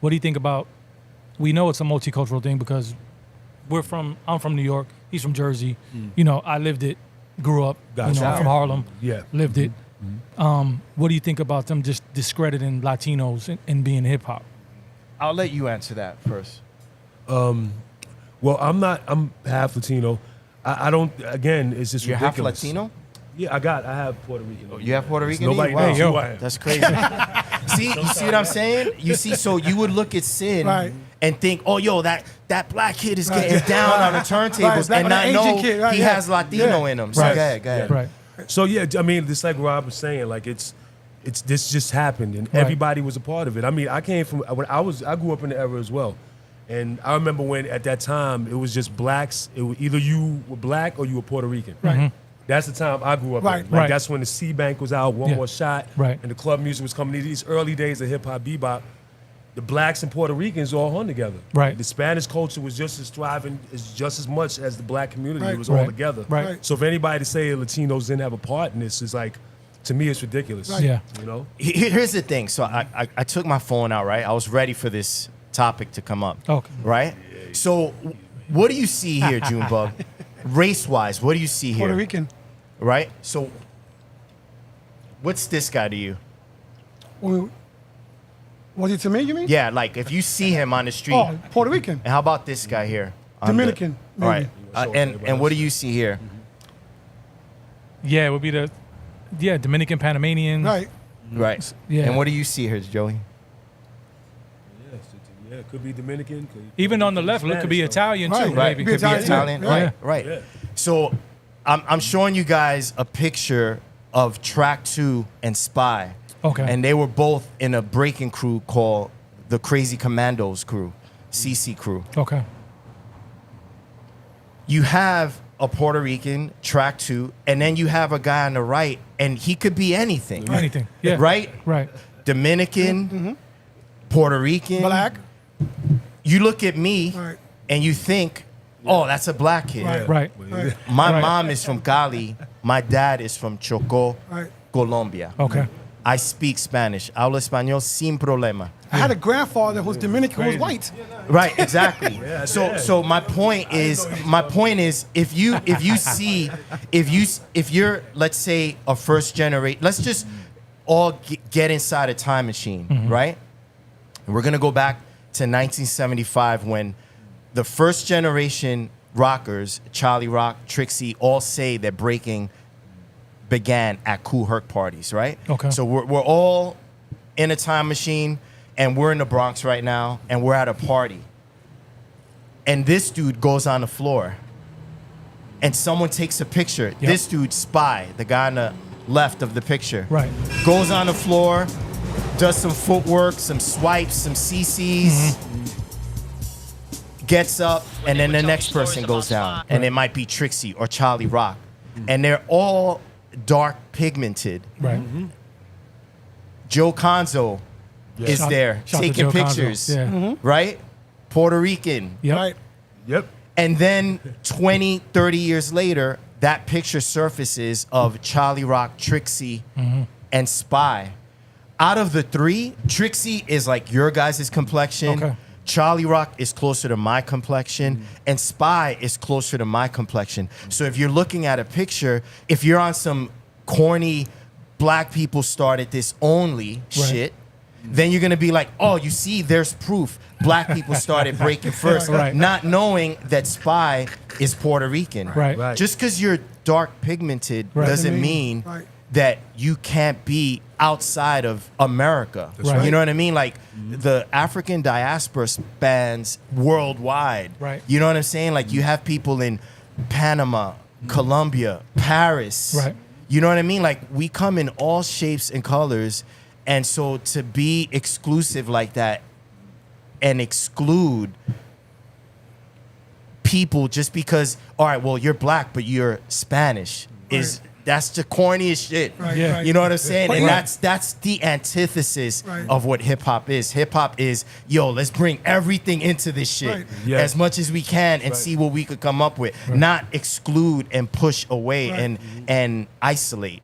What do you think about? We know it's a multicultural thing because I'm from New York. He's from Jersey. You know, I lived it, grew up. Gotcha. You know, I'm from Harlem. Yeah. Lived it. What do you think about them just discrediting Latinos and being hip hop? I'll let you answer that first. Well, I'm half Latino. I don't, again, it's just You're ridiculous. half Latino? Yeah, I have Puerto Rican. You have Puerto Rican? Nobody Wow. knows who I am. That's crazy. You see what I'm saying? You see, so you would look at Sin and think, oh, yo, that black kid is getting down on the turntables and not know kid, he has Latino in him. So go ahead. Right. So yeah, I mean, just like Rob was saying, like it's this just happened and everybody was a part of it. I mean, I came from I grew up in the era as well, and I remember when at that time it was just blacks. It was either you were black or you were Puerto Rican. Right. That's the time I grew up in. Like that's when the C Bank was out, One More Shot, and the club music was coming. These early days of hip hop, bebop. The blacks and Puerto Ricans all hung together. Right. The Spanish culture was just as thriving, just as much as the black community. It was all together. Right. So if anybody to say Latinos didn't have a part in this, is like, to me, it's ridiculous. Yeah. You know. Here's the thing. So I took my phone out. Right. I was ready for this topic to come up. Okay. Right. So what do you see here, Junebug? Race-wise, what do you see here? Puerto Rican. Right. So what's this guy to you? Was it to me, you mean? Yeah, like if you see him on the street. Oh, Puerto Rican. And how about this guy here? Dominican. All right. And what do you see here? Yeah, it would be Dominican, Panamanian. Right. Right. Yeah. And what do you see here, Joey? Yeah, it could be Dominican. Even on the left, it could be Italian too. Right. Maybe. Could be Italian. Italian. Yeah. Right. Yeah. So I'm showing you guys a picture of Track 2 and Spy. Okay. And they were both in a breaking crew called the Crazy Commandos crew, CC crew. Okay. You have a Puerto Rican, Track 2, and then you have a guy on the right, and he could be anything. Anything. Yeah. Right? Right. Dominican, Puerto Rican. Black. You look at me Right. and you think, oh, that's a black kid. Right. Right. My mom is from Cali. My dad is from Chocó, Right. Colombia. Okay. I speak Spanish. Hablo español sin problema. I had a grandfather who was Dominican, who was white. Right, exactly. So my point is if you're let's say a first generation, let's just all get inside a time machine, right? We're gonna go back to 1975 when the first generation rockers, Charlie Rock, Trixie, all say that breaking began at Kool Herc parties, right? Okay. So we're all in a time machine, and we're in the Bronx right now, and we're at a party. And this dude goes on the floor, and someone takes a picture. Yep. This dude, Spy, the guy on the left of the picture, Right. goes on the floor, does some footwork, some swipes, some CCs, gets up, and then the next person goes down. And it might be Trixie or Charlie Rock. And they're all dark pigmented. Right. Joe Conzo is Shout- there shout to taking Joe Conzo. pictures, Yeah. right? Puerto Rican. Yep. Right. Yep. And then 20, 30 years later, that picture surfaces of Charlie Rock, Trixie, and Spy. Out of the three, Trixie is like your guys' complexion. Okay. Charlie Rock is closer to my complexion, and Spy is closer to my complexion. So if you're looking at a picture, if you're on some corny black people started this only shit, then you're gonna be like, oh, you see, there's proof. Black people started breaking first, Right. not knowing that Spy is Puerto Rican. Right. Right. Just because you're dark pigmented Right. doesn't mean Right. that you can't be outside of America. right. You know what I mean? Like the African diaspora spans worldwide. Right. You know what I'm saying? Like you have people in Panama, Colombia, Paris. Right. You know what I mean? Like we come in all shapes and colors. And so to be exclusive like that and exclude people just because, all right, well, you're black, but you're Spanish that's the corniest shit. Right, Yeah. right. You know what I'm saying? And Right. that's the antithesis Right. of what hip hop is. Hip hop is, yo, let's bring everything into this shit Right. Yeah. as much as we can and see what we could come up with. Not exclude and push away Right. and isolate.